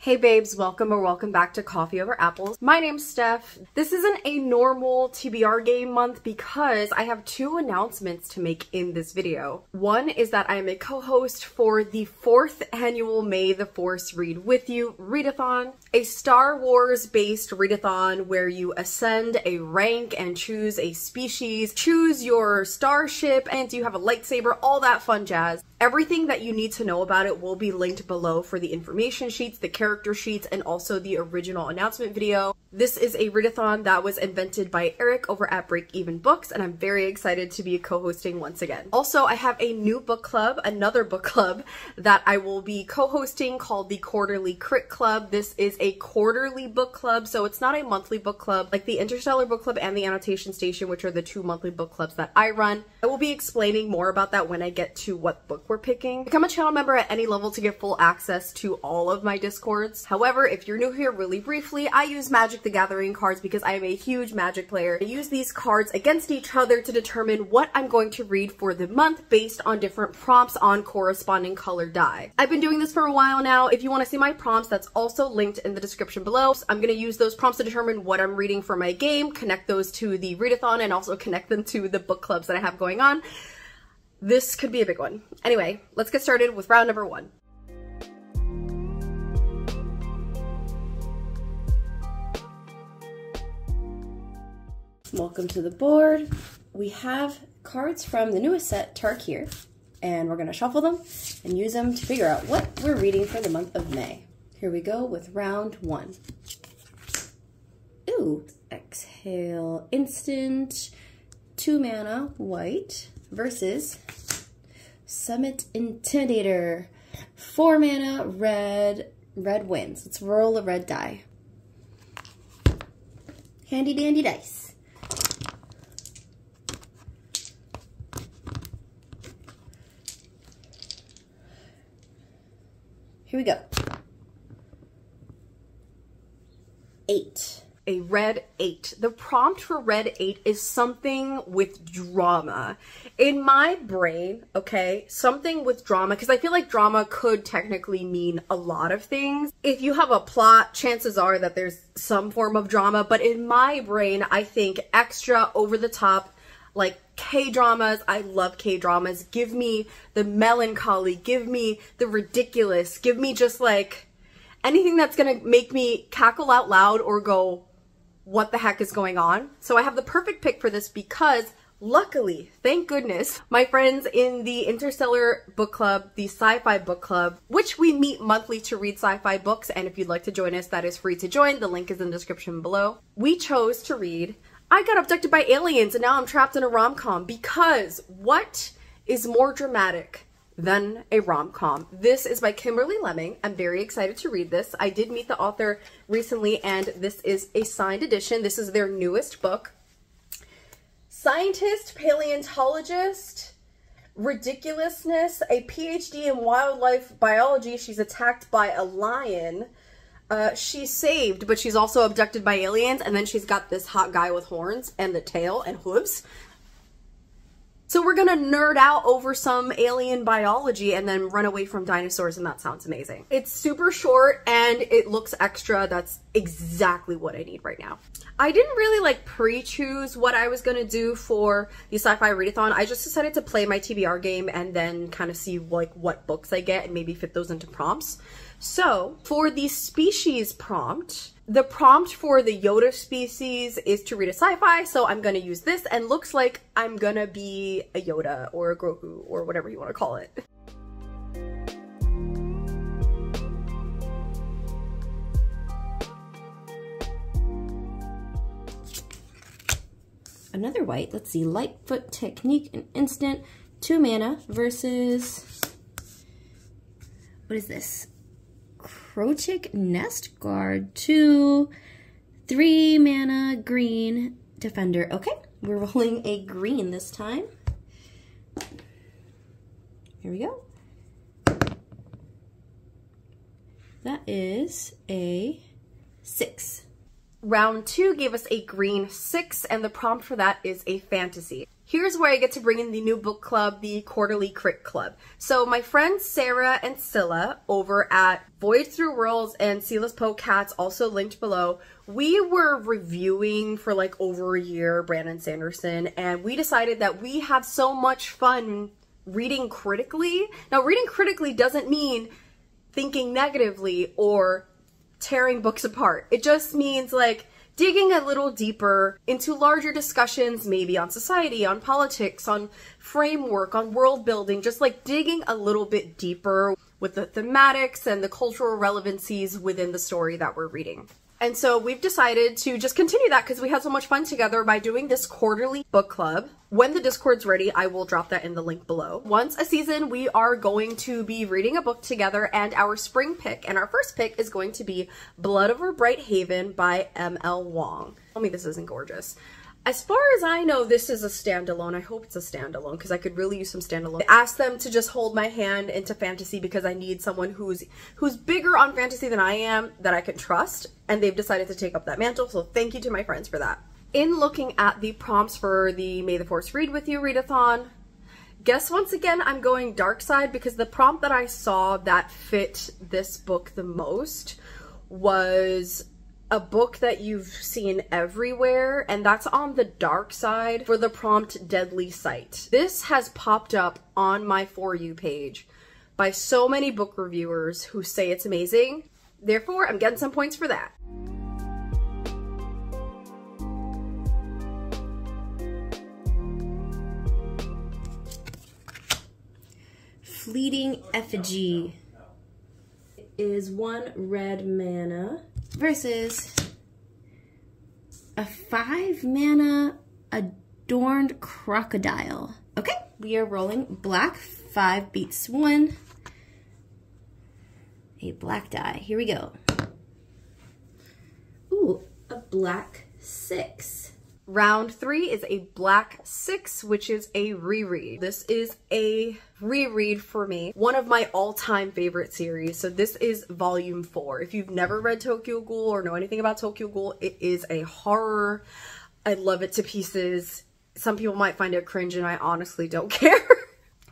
Hey babes, welcome or welcome back to Coffee Over Apples. My name's Steph. This isn't a normal TBR game month because I have two announcements to make in this video. One is that I am a co-host for the 4th annual May the Force Read With You Read-a-thon, a Star Wars based read-a-thon where you ascend a rank and choose a species, choose your starship, and you have a lightsaber, all that fun jazz. Everything that you need to know about it will be linked below for the information sheets, the character sheets, and also the original announcement video. This is a readathon that was invented by Eric over at Break Even Books, and I'm very excited to be co-hosting once again. Also, I have a new book club, another book club that I will be co-hosting called the Quarterly Crit Club. This is a quarterly book club, so it's not a monthly book club like the Interstellar Book Club and the Annotation Station, which are the two monthly book clubs that I run. I will be explaining more about that when I get to what book we're picking. Become a channel member at any level to get full access to all of my Discords. However, if you're new here, really briefly, I use Magic the Gathering cards because I am a huge Magic player. I use these cards against each other to determine what I'm going to read for the month based on different prompts on corresponding color die. I've been doing this for a while now. If you want to see my prompts, that's also linked in the description below. I'm going to use those prompts to determine what I'm reading for my game, connect those to the readathon, and also connect them to the book clubs that I have going on. This could be a big one. Anyway, let's get started with round number 1. Welcome to the board. We have cards from the newest set, Tarkir, and we're going to shuffle them and use them to figure out what we're reading for the month of May. Here we go with round 1. Ooh, exhale, instant, 2 mana, white, versus Summit Intimidator, 4 mana, red wins. Let's roll a red die. Handy dandy dice. Here we go. 8. A red 8. The prompt for red 8 is something with drama. In my brain, okay, something with drama, because I feel like drama could technically mean a lot of things. If you have a plot, chances are that there's some form of drama, but in my brain, I think extra, over the top, like K-dramas. I love K-dramas. Give me the melancholy, give me the ridiculous, give me just like anything that's gonna make me cackle out loud or go, what the heck is going on? So I have the perfect pick for this because luckily, thank goodness, my friends in the Interstellar Book Club, the Sci-Fi Book Club, which we meet monthly to read sci-fi books, and if you'd like to join us, that is free to join. The link is in the description below. We chose to read I Got Abducted by Aliens and Now I'm Trapped in a Rom-Com, because what is more dramatic than a rom-com? This is by Kimberly Lemming. I'm very excited to read this. I did meet the author recently, and this is a signed edition. This is their newest book. Scientist, paleontologist, ridiculousness, a PhD in wildlife biology. She's attacked by a lion. She's saved, but she's also abducted by aliens, and then she's got this hot guy with horns and the tail and hooves. So we're gonna nerd out over some alien biology and then run away from dinosaurs, and that sounds amazing. It's super short and it looks extra. That's exactly what I need right now. I didn't really like pre-choose what I was gonna do for the Sci-Fi Readathon. I just decided to play my TBR game and then kind of see like what books I get and maybe fit those into prompts. So for the species prompt, the prompt for the Yoda species is to read a sci-fi, so I'm gonna use this, and looks like I'm gonna be a Yoda or a Grogu or whatever you want to call it. Another white, let's see, Lightfoot Technique, an instant, 2 mana, versus, what is this? Crochic Nest Guard, 2, 3 mana, green, defender. Okay, we're rolling a green this time. Here we go. That is a 6. Round 2 gave us a green 6, and the prompt for that is a fantasy. here's where I get to bring in the new book club, the Quarterly Crit Club. So my friends Sarah and Scylla over at Voyage Through Worlds and Sila's Cats, also linked below, we were reviewing for like over a year Brandon Sanderson, and we decided that we have so much fun reading critically. Now, reading critically doesn't mean thinking negatively or tearing books apart. It just means like digging a little deeper into larger discussions, maybe on society, on politics, on framework, on world building, just like digging a little bit deeper with the thematics and the cultural relevancies within the story that we're reading. And so we've decided to just continue that because we had so much fun together by doing this quarterly book club. When the Discord's ready, I will drop that in the link below. Once a season, we are going to be reading a book together, and our spring pick, and our first pick is going to be Blood Over Bright Haven by M.L. Wong. Tell me this isn't gorgeous. As far as I know, this is a standalone. I hope it's a standalone because I could really use some standalone. I asked them to just hold my hand into fantasy because I need someone who's bigger on fantasy than I am, that I can trust, and they've decided to take up that mantle, so thank you to my friends for that. In looking at the prompts for the May the Force Read With You read-a-thon, guess once again I'm going dark side because the prompt that I saw that fit this book the most was a book that you've seen everywhere, and that's on the dark side for the prompt Deadly Sight. This has popped up on my For You page by so many book reviewers who say it's amazing. Therefore, I'm getting some points for that. Fleeting Effigy is 1 red mana versus a 5 mana Adorned Crocodile. Okay, we are rolling black. 5 beats 1. A black die. Here we go. Ooh, a black 6. Round 3 is a black 6, which is a reread. This is a reread for me. One of my all-time favorite series. So this is volume 4. If you've never read Tokyo Ghoul or know anything about Tokyo Ghoul, it is a horror. I love it to pieces. Some people might find it cringe, and I honestly don't care.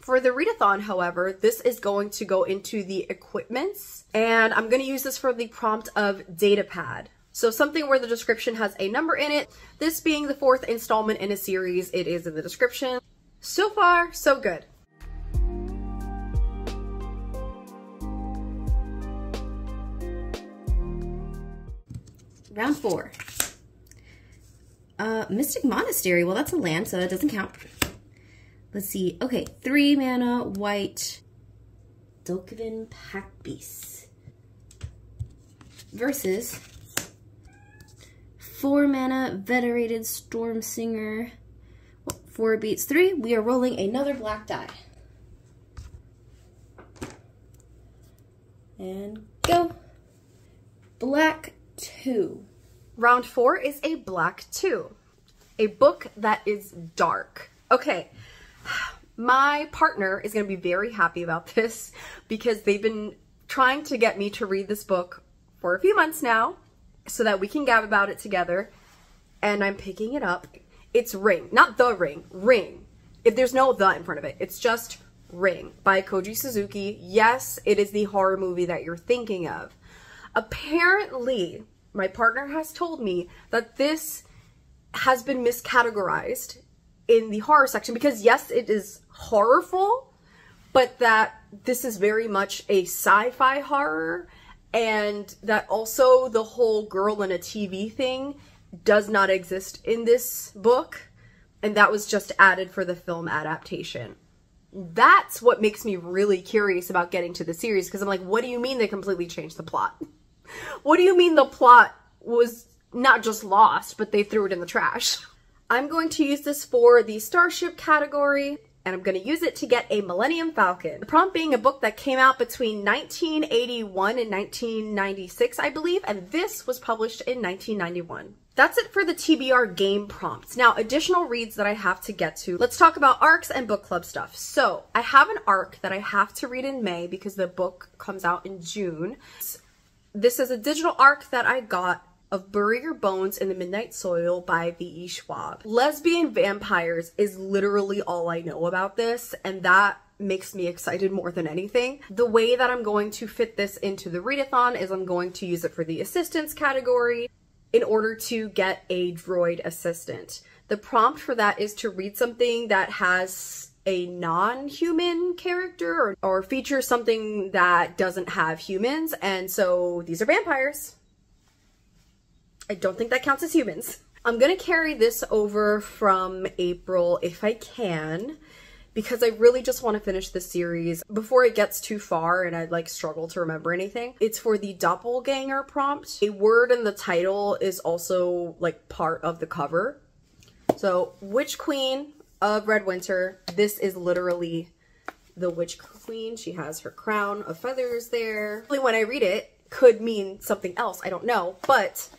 For the readathon, however, this is going to go into the equipments, and I'm going to use this for the prompt of Datapad. So something where the description has a number in it. This being the 4th installment in a series, it is in the description. So far, so good. Round 4. Mystic Monastery. Well, that's a land, so that doesn't count. Let's see. Okay, 3 mana white Dulkivin Pack Beast versus 4 mana Venerated Storm Singer. 4 beats 3. We are rolling another black die. And go. Black 2. Round 4 is a black 2. A book that is dark. Okay, my partner is going to be very happy about this because they've been trying to get me to read this book for a few months now so that we can gab about it together, and I'm picking it up. It's Ring, not The Ring, Ring. If there's no the in front of it, it's just Ring by Koji Suzuki. Yes, it is the horror movie that you're thinking of. Apparently, my partner has told me that this has been miscategorized in the horror section because yes, it is horrorful, but that this is very much a sci-fi horror, and that also the whole girl in a TV thing does not exist in this book, and that was just added for the film adaptation. That's what makes me really curious about getting to the series, because I'm like, what do you mean they completely changed the plot? What do you mean the plot was not just lost, but they threw it in the trash? I'm going to use this for the Starship category, and I'm going to use it to get a Millennium Falcon. The prompt being a book that came out between 1981 and 1996, I believe, and this was published in 1991. That's it for the TBR game prompts. Now, additional reads that I have to get to. Let's talk about arcs and book club stuff. So, I have an arc that I have to read in May because the book comes out in June. This is a digital arc that I got of Bury Your Bones in the Midnight Soil by V.E. Schwab. Lesbian vampires is literally all I know about this, and that makes me excited more than anything. The way that I'm going to fit this into the readathon is I'm going to use it for the assistance category in order to get a droid assistant. The prompt for that is to read something that has a non-human character or features something that doesn't have humans, and so these are vampires. I don't think that counts as humans. I'm gonna carry this over from April if I can, because I really just want to finish the series before it gets too far and I'd like struggle to remember anything. It's for the doppelganger prompt. A word in the title is also like part of the cover. So, Witch Queen of Redwinter. This is literally the Witch Queen. She has her crown of feathers there. When I read it, could mean something else. I don't know, but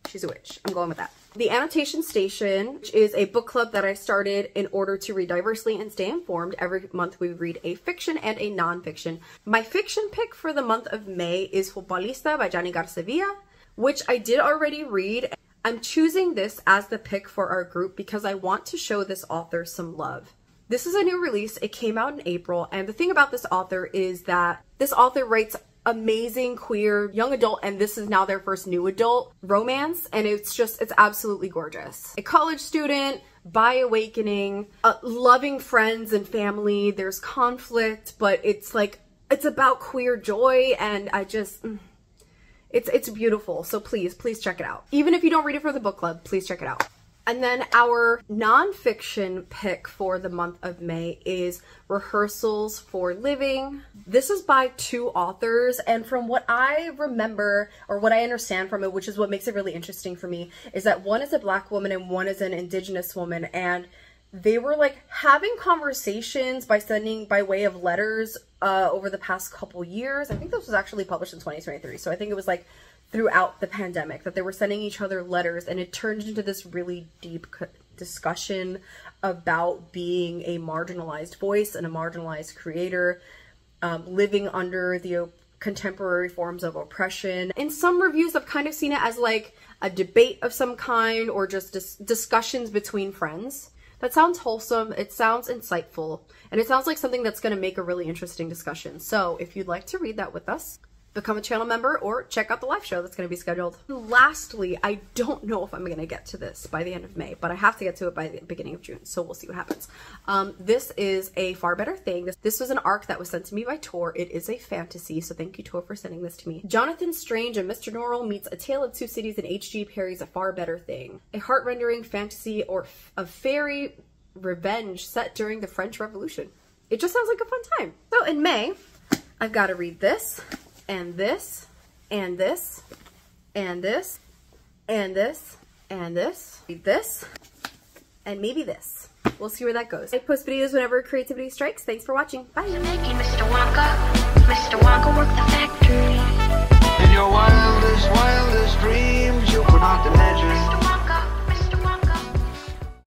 she's a witch. I'm going with that. The Annotation Station, which is a book club that I started in order to read diversely and stay informed. Every month we read a fiction and a non-fiction. My fiction pick for the month of May is Futbolista by Gianni Garcevilla, which I did already read. I'm choosing this as the pick for our group because I want to show this author some love. This is a new release. It came out in April, and the thing about this author is that this author writes amazing queer young adult, and this is now their first new adult romance, and it's absolutely gorgeous. A college student, bi awakening, loving friends and family. There's conflict, but it's about queer joy, and it's beautiful. So please check it out. Even if you don't read it for the book club, please check it out. And then our nonfiction pick for the month of May is Rehearsals for Living. This is by two authors, and from what I remember, or what I understand from it, which is what makes it really interesting for me, is that one is a Black woman and one is an Indigenous woman, and they were like having conversations by way of letters over the past couple years. I think this was actually published in 2023, so I think it was like throughout the pandemic that they were sending each other letters, and it turned into this really deep discussion about being a marginalized voice and a marginalized creator, living under the contemporary forms of oppression. In some reviews, I've kind of seen it as like a debate of some kind, or just discussions between friends. That sounds wholesome, it sounds insightful, and it sounds like something that's going to make a really interesting discussion. So if you'd like to read that with us, become a channel member or check out the live show that's going to be scheduled. Lastly, I don't know if I'm going to get to this by the end of May, but I have to get to it by the beginning of June, so we'll see what happens. This is A Far Better Thing. This was an arc that was sent to me by Tor. It is a fantasy, so thank you, Tor, for sending this to me. Jonathan Strange and Mr. Norrell meets A Tale of Two Cities in H.G. Perry's A Far Better Thing, a heart-rendering fantasy of fairy revenge set during the French Revolution. It just sounds like a fun time. So in May, I've got to read this, and this, and this, and this, and this, and this, read this, and maybe this. We'll see where that goes. I post videos whenever creativity strikes. Thanks for watching. Bye.